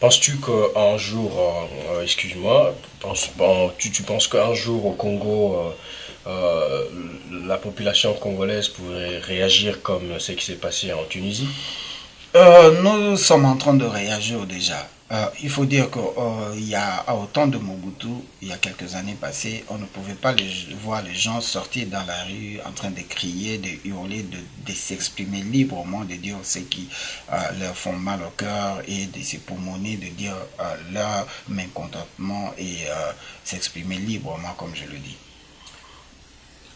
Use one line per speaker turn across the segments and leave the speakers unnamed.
Penses-tu qu'un jour, excuse-moi, tu penses qu'un jour au Congo, la population congolaise pourrait réagir comme ce qui s'est passé en Tunisie?
Nous sommes en train de réagir déjà. Il faut dire qu'il y a au temps de Mobutu, il y a quelques années passées, on ne pouvait pas voir les gens sortir dans la rue en train de crier, de hurler, de s'exprimer librement, de dire ce qui leur font mal au cœur et de s'époumoner, de dire leur mécontentement et s'exprimer librement, comme je le dis.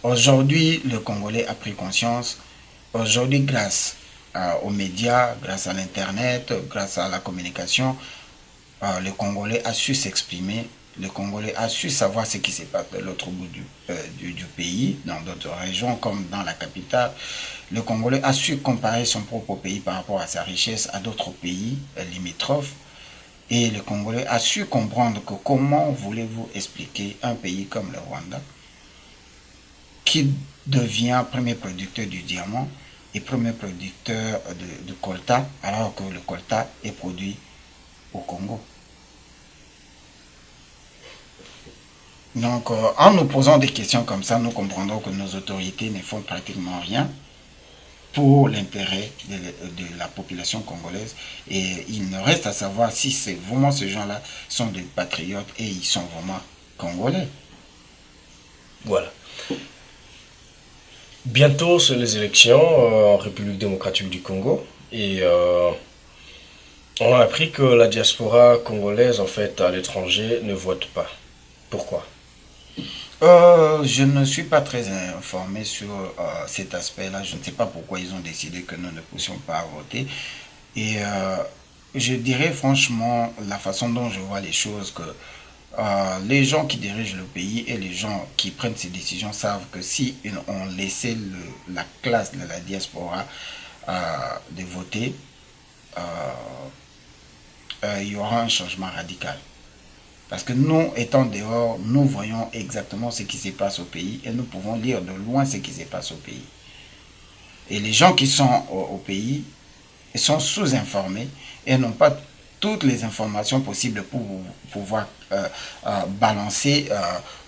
Aujourd'hui, le Congolais a pris conscience. Aujourd'hui, grâce aux médias, grâce à l'Internet, grâce à la communication, le Congolais a su s'exprimer. Le Congolais a su savoir ce qui se passe de l'autre bout du pays, dans d'autres régions comme dans la capitale. Le Congolais a su comparer son propre pays par rapport à sa richesse à d'autres pays limitrophes. Et le Congolais a su comprendre que comment voulez-vous expliquer un pays comme le Rwanda qui devient premier producteur du diamant et premier producteur de colta, alors que le colta est produit au Congo. Donc, en nous posant des questions comme ça, nous comprendrons que nos autorités ne font pratiquement rien pour l'intérêt de la population congolaise. Et il ne reste à savoir si c'est vraiment ces gens-là sont des patriotes et ils sont vraiment congolais.
Voilà. Bientôt, c'est les élections en République démocratique du Congo. Et on a appris que la diaspora congolaise, en fait, à l'étranger, ne vote pas. Pourquoi?
Je ne suis pas très informé sur cet aspect-là. Je ne sais pas pourquoi ils ont décidé que nous ne puissions pas voter. Et je dirais franchement, la façon dont je vois les choses, que les gens qui dirigent le pays et les gens qui prennent ces décisions savent que si on laissait la classe de la diaspora de voter, euh, il y aura un changement radical. Parce que nous, étant dehors, nous voyons exactement ce qui se passe au pays et nous pouvons lire de loin ce qui se passe au pays. Et les gens qui sont au pays sont sous-informés et n'ont pas toutes les informations possibles pour pouvoir balancer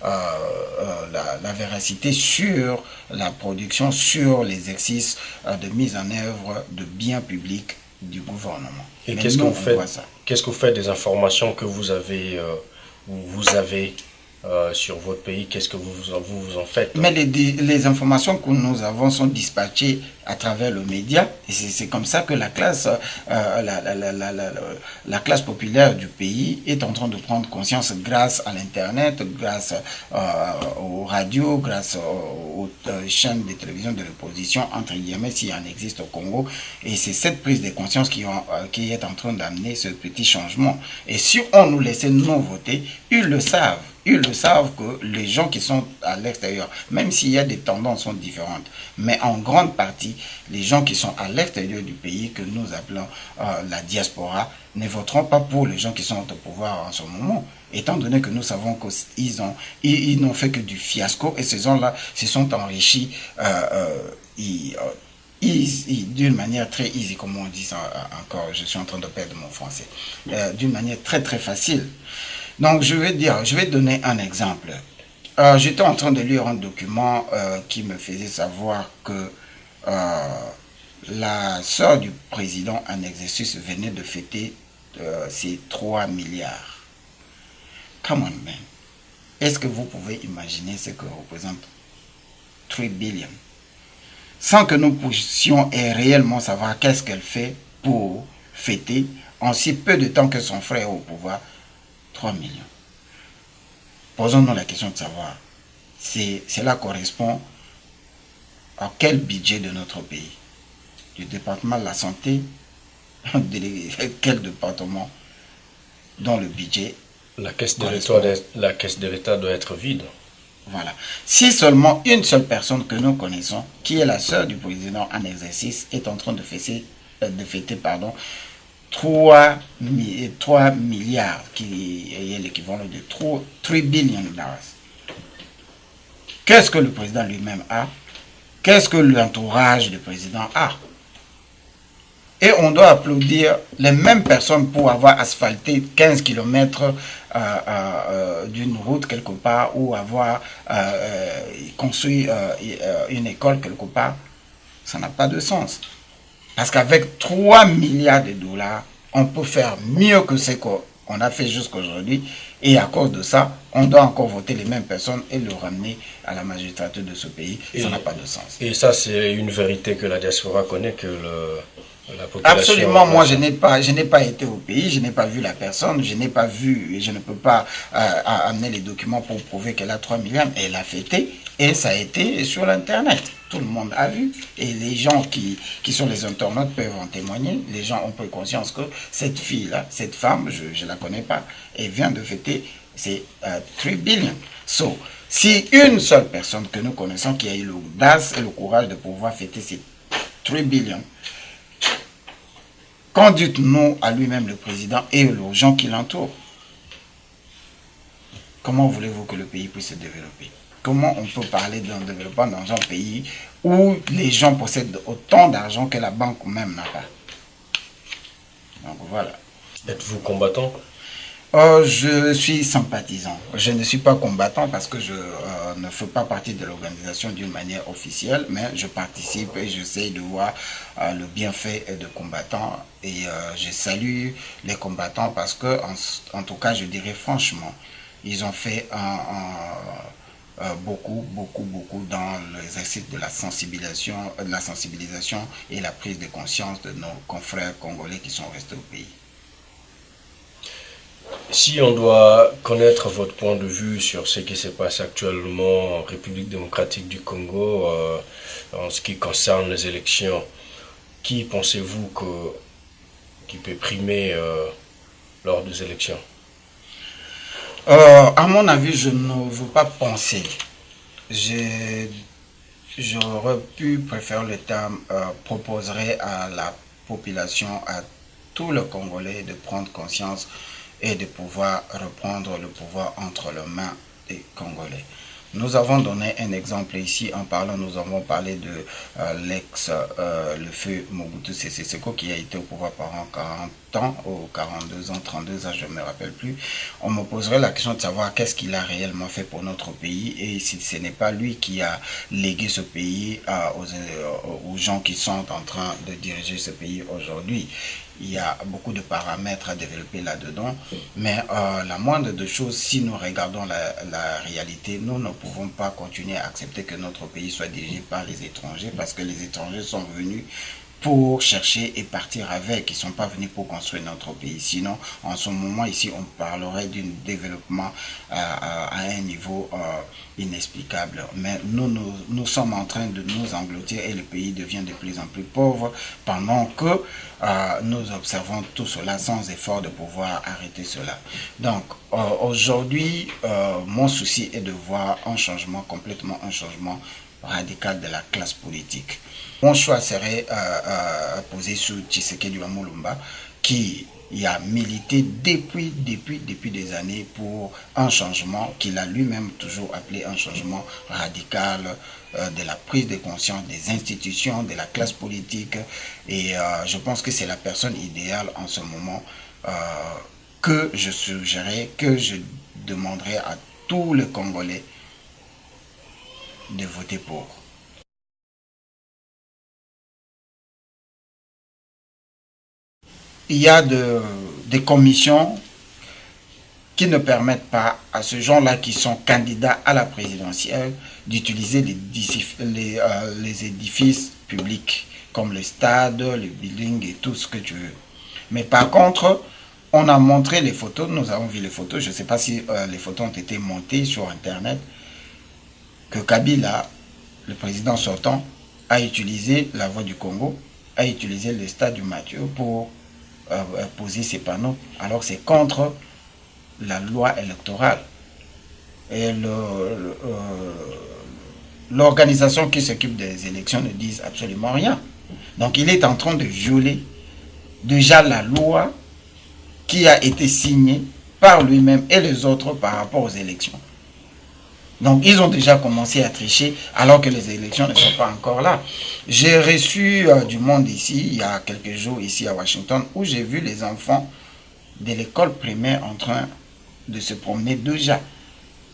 la véracité sur la production, sur les exercices de mise en œuvre de biens publics du gouvernement.
Et
Mais nous, on voit ça.
qu'est-ce que vous faites des informations que vous avez sur votre pays? Qu'est-ce que vous en faites?
Mais les informations que nous avons sont dispatchées à travers le média. Et c'est comme ça que la classe, la classe populaire du pays est en train de prendre conscience grâce à l'Internet, grâce aux radios, grâce aux chaînes de télévision de l'opposition, entre guillemets, s'il en existe au Congo. Et c'est cette prise de conscience qui est en train d'amener ce petit changement. Et si on nous laissait nous voter, ils le savent. Ils le savent que les gens qui sont à l'extérieur, même s'il y a des tendances sont différentes, mais en grande partie, les gens qui sont à l'extérieur du pays, que nous appelons la diaspora, ne voteront pas pour les gens qui sont au pouvoir en ce moment, étant donné que nous savons ils n'ont fait que du fiasco et ces gens-là se sont enrichis d'une manière très easy, comme on dit ça encore, je suis en train de perdre mon français, d'une manière très très facile. Donc je vais donner un exemple. J'étais en train de lire un document qui me faisait savoir que euh, la sœur du président en exercice venait de fêter ses 3 milliards. Come on, man. Est-ce que vous pouvez imaginer ce que représente 3 billions? Sans que nous puissions réellement savoir qu'est-ce qu'elle fait pour fêter en si peu de temps que son frère est au pouvoir 3 millions. Posons-nous la question de savoir, cela correspond à quel budget de notre pays? Du département de la santé, de quel département dont le budget correspond?
La caisse de l'État doit être vide.
Voilà. Si seulement une seule personne que nous connaissons, qui est la sœur du président en exercice, est en train de fêter 3 milliards, qui est l'équivalent de 3 billion dollars. Qu'est-ce que le président lui-même a? Qu'est-ce que l'entourage du président a? Et on doit applaudir les mêmes personnes pour avoir asphalté 15 km d'une route quelque part ou avoir construit une école quelque part. Ça n'a pas de sens. Parce qu'avec 3 milliards de dollars, on peut faire mieux que ce qu'on a fait jusqu'à aujourd'hui. Et à cause de ça, on doit encore voter les mêmes personnes et le ramener à la magistrature de ce pays. Ça n'a pas de sens.
Et ça, c'est une vérité que la diaspora connaît, que la population...
Absolument, moi je n'ai pas été au pays, je n'ai pas vu la personne, je n'ai pas vu et je ne peux pas amener les documents pour prouver qu'elle a 3 milliards. Elle a fêté et ça a été sur l'internet. Tout le monde a vu et les gens qui sont les internautes peuvent en témoigner. Les gens ont pris conscience que cette fille-là, cette femme, je ne la connais pas, elle vient de fêter ses 3 billions. So, si une seule personne que nous connaissons qui a eu l'audace et le courage de pouvoir fêter ces 3 billions, qu'en dites-nous à lui-même le président et aux gens qui l'entourent? Comment voulez-vous que le pays puisse se développer? Comment on peut parler d'un développement dans un pays où les gens possèdent autant d'argent que la banque même n'a pas? Donc voilà.
Êtes-vous combattant?
Je suis sympathisant. Je ne suis pas combattant parce que je ne fais pas partie de l'organisation d'une manière officielle, mais je participe et j'essaie de voir le bienfait de combattants. Et je salue les combattants parce que, en tout cas, je dirais franchement, ils ont fait beaucoup dans l'exercice de la sensibilisation et la prise de conscience de nos confrères congolais qui sont restés au pays.
Si on doit connaître votre point de vue sur ce qui se passe actuellement en République démocratique du Congo, en ce qui concerne les élections, qui pensez-vous qui peut primer lors des élections?
À mon avis, je ne veux pas penser. J'aurais pu préférer le terme proposerait à la population, à tout le Congolais de prendre conscience et de pouvoir reprendre le pouvoir entre les mains des Congolais. Nous avons donné un exemple ici en parlant, nous avons parlé de le feu Mobutu Sese Seko qui a été au pouvoir pendant 40 ans, ou 42 ans, 32 ans, je ne me rappelle plus. On me poserait la question de savoir qu'est-ce qu'il a réellement fait pour notre pays et si ce n'est pas lui qui a légué ce pays aux gens qui sont en train de diriger ce pays aujourd'hui. Il y a beaucoup de paramètres à développer là-dedans, mais la moindre de choses, si nous regardons la réalité, nous ne pouvons pas continuer à accepter que notre pays soit dirigé par les étrangers, parce que les étrangers sont venus pour chercher et partir avec. Ils ne sont pas venus pour construire notre pays. Sinon, en ce moment ici, on parlerait d'un développement à un niveau inexplicable. Mais nous sommes en train de nous engloutir et le pays devient de plus en plus pauvre pendant que nous observons tout cela sans effort de pouvoir arrêter cela. Donc, aujourd'hui, mon souci est de voir un changement, complètement un changement radical de la classe politique. Mon choix serait posé sur Tshisekedi Mulumba, qui a milité depuis des années pour un changement qu'il a lui-même toujours appelé un changement radical de la prise de conscience des institutions, de la classe politique. Et je pense que c'est la personne idéale en ce moment que je suggérerais, que je demanderais à tous les Congolais de voter pour. Il y a des commissions qui ne permettent pas à ces gens-là qui sont candidats à la présidentielle d'utiliser les édifices publics comme les stades, les buildings et tout ce que tu veux. Mais par contre, on a montré les photos, nous avons vu les photos, je ne sais pas si les photos ont été montées sur Internet, que Kabila, le président sortant, a utilisé la Voix du Congo, a utilisé le stade du Mathieu pour poser ses panneaux, alors c'est contre la loi électorale. Et l'organisation qui s'occupe des élections ne dit absolument rien. Donc il est en train de violer déjà la loi qui a été signée par lui-même et les autres par rapport aux élections. Donc, ils ont déjà commencé à tricher alors que les élections ne sont pas encore là. J'ai reçu du monde ici, il y a quelques jours, ici à Washington, où j'ai vu les enfants de l'école primaire en train de se promener déjà,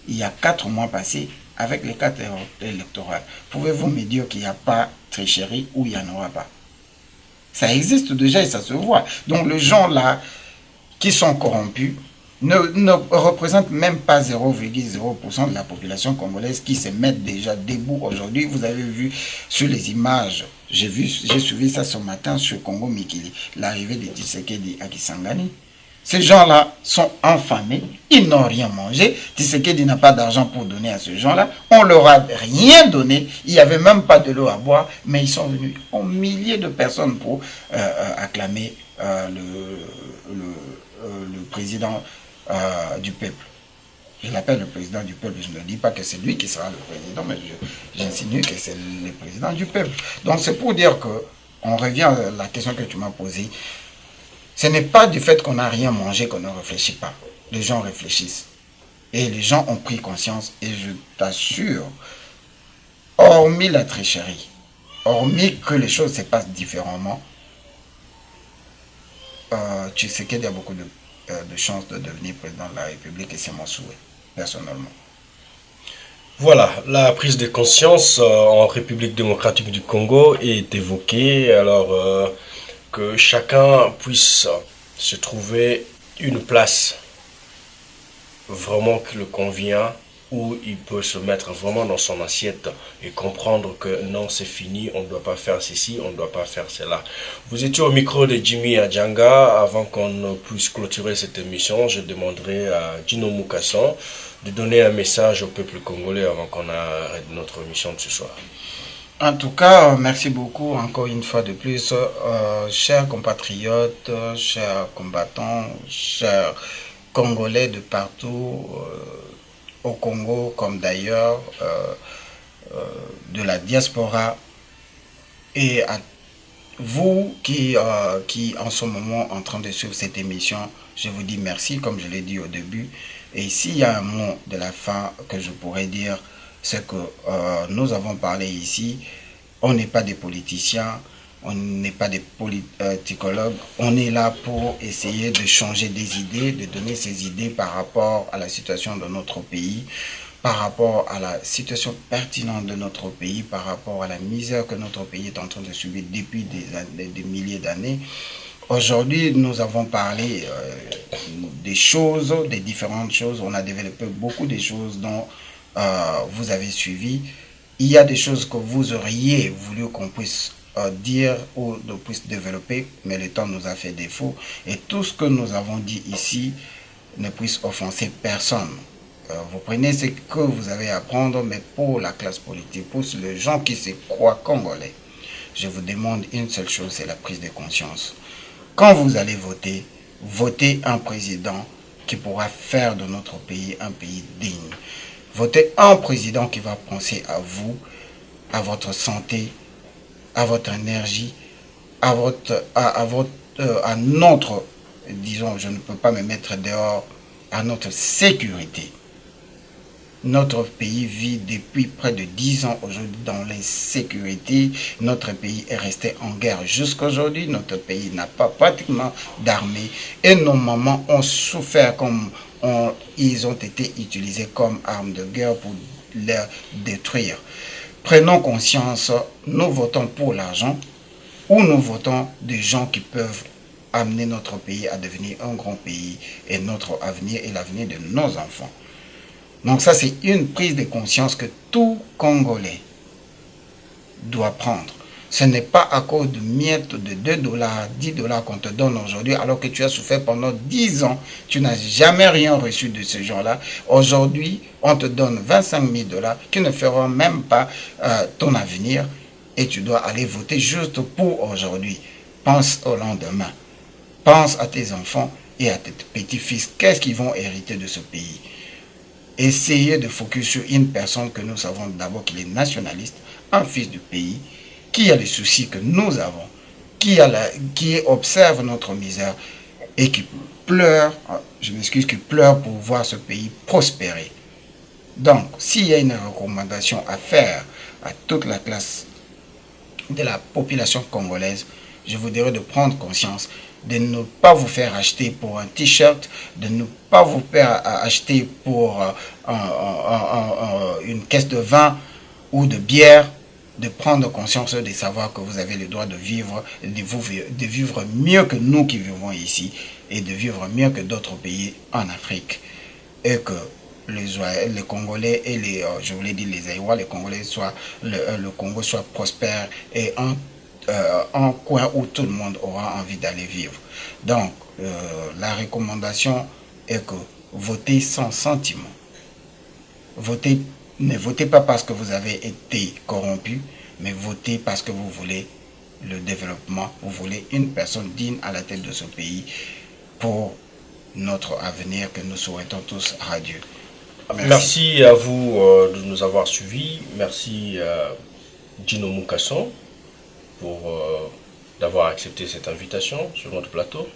il y a 4 mois passés, avec les cartes électorales. Pouvez-vous me dire qu'il n'y a pas tricherie ou il n'y en aura pas? Ça existe déjà et ça se voit. Donc, les gens là qui sont corrompus ne représentent même pas 0,0% de la population congolaise qui se mettent déjà debout aujourd'hui. Vous avez vu sur les images, j'ai suivi ça ce matin sur Congo Mikili, l'arrivée de Tshisekedi à Kisangani. Ces gens-là sont affamés, ils n'ont rien mangé. Tshisekedi n'a pas d'argent pour donner à ces gens-là. On leur a rien donné. Il n'y avait même pas de l'eau à boire, mais ils sont venus en milliers de personnes pour acclamer le président du peuple. Je l'appelle le président du peuple. Je ne dis pas que c'est lui qui sera le président, mais j'insinue que c'est le président du peuple. Donc c'est pour dire que, on revient à la question que tu m'as posée. Ce n'est pas du fait qu'on n'a rien mangé qu'on ne réfléchit pas. Les gens réfléchissent. Et les gens ont pris conscience. Et je t'assure, hormis la tricherie, hormis que les choses se passent différemment, tu sais qu'il y a beaucoup de chances de devenir président de la République et c'est mon souhait, personnellement.
Voilà, la prise de conscience en République démocratique du Congo est évoquée, alors que chacun puisse se trouver une place vraiment qui le convient, où il peut se mettre vraiment dans son assiette et comprendre que non, c'est fini, on ne doit pas faire ceci, on ne doit pas faire cela. Vous étiez au micro de Jimmy Adjanga. Avant qu'on puisse clôturer cette émission, je demanderai à Gino Mukasson de donner un message au peuple congolais avant qu'on arrête notre émission de ce soir.
En tout cas, merci beaucoup encore une fois de plus, chers compatriotes, chers combattants, chers Congolais de partout, au Congo comme d'ailleurs, de la diaspora, et à vous qui en ce moment en train de suivre cette émission, je vous dis merci comme je l'ai dit au début. Et s'il y a un mot de la fin que je pourrais dire, c'est que nous avons parlé ici, on n'est pas des politiciens, on n'est pas des politicologues, on est là pour essayer de changer des idées, de donner ces idées par rapport à la situation de notre pays, par rapport à la situation pertinente de notre pays, par rapport à la misère que notre pays est en train de subir depuis des milliers d'années. Aujourd'hui, nous avons parlé des choses, des différentes choses. On a développé beaucoup de choses dont vous avez suivi. Il y a des choses que vous auriez voulu qu'on puisse dire ou qu'on puisse développer, mais le temps nous a fait défaut. Et tout ce que nous avons dit ici ne puisse offenser personne. Vous prenez ce que vous avez à prendre, mais pour la classe politique, pour les gens qui se croient congolais, je vous demande une seule chose, c'est la prise de conscience. Quand vous allez voter, votez un président qui pourra faire de notre pays un pays digne. Votez un président qui va penser à vous, à votre santé, à votre énergie, à notre, disons, je ne peux pas me mettre dehors, à notre sécurité. Notre pays vit depuis près de 10 ans aujourd'hui dans l'insécurité. Notre pays est resté en guerre jusqu'à aujourd'hui. Notre pays n'a pas pratiquement d'armée. Et nos mamans ont souffert comme ils ont été utilisés comme armes de guerre pour les détruire. Prenons conscience, nous votons pour l'argent ou nous votons des gens qui peuvent amener notre pays à devenir un grand pays et notre avenir et l'avenir de nos enfants. Donc ça, c'est une prise de conscience que tout Congolais doit prendre. Ce n'est pas à cause de miettes de 2 dollars, 10 dollars qu'on te donne aujourd'hui, alors que tu as souffert pendant 10 ans. Tu n'as jamais rien reçu de ce genre-là. Aujourd'hui, on te donne 25 000 dollars qui ne feront même pas ton avenir et tu dois aller voter juste pour aujourd'hui. Pense au lendemain. Pense à tes enfants et à tes petits-fils. Qu'est-ce qu'ils vont hériter de ce pays? Essayez de focus sur une personne que nous savons d'abord qu'il est nationaliste, un fils du pays, qui a les soucis que nous avons, qui observe notre misère et qui pleure, je m'excuse, qui pleure pour voir ce pays prospérer. Donc, s'il y a une recommandation à faire à toute la classe de la population congolaise, je vous dirais de prendre conscience, de ne pas vous faire acheter pour un t-shirt, de ne pas vous faire acheter pour une caisse de vin ou de bière, de prendre conscience de savoir que vous avez le droit de vivre, de vivre mieux que nous qui vivons ici et de vivre mieux que d'autres pays en Afrique. Et que les Congolais et je voulais dire les Aïwa, les Congolais soient, le Congo soit prospère et un coin où tout le monde aura envie d'aller vivre. Donc, la recommandation est que votez sans sentiment. Votez, ne votez pas parce que vous avez été corrompu, mais votez parce que vous voulez le développement, vous voulez une personne digne à la tête de ce pays pour notre avenir que nous souhaitons tous à Dieu.
Merci, à vous de nous avoir suivis. Merci à Gino Mukasson pour d'avoir accepté cette invitation sur notre plateau.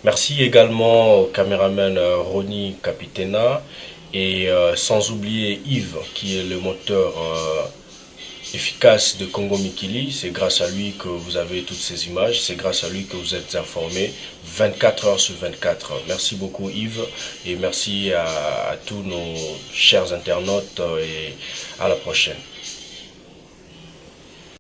Merci également au caméraman Ronnie Capitena et sans oublier Yves qui est le moteur efficace de Congo Mikili. C'est grâce à lui que vous avez toutes ces images, c'est grâce à lui que vous êtes informés 24 heures sur 24. Merci beaucoup Yves et merci à tous nos chers internautes et à la prochaine.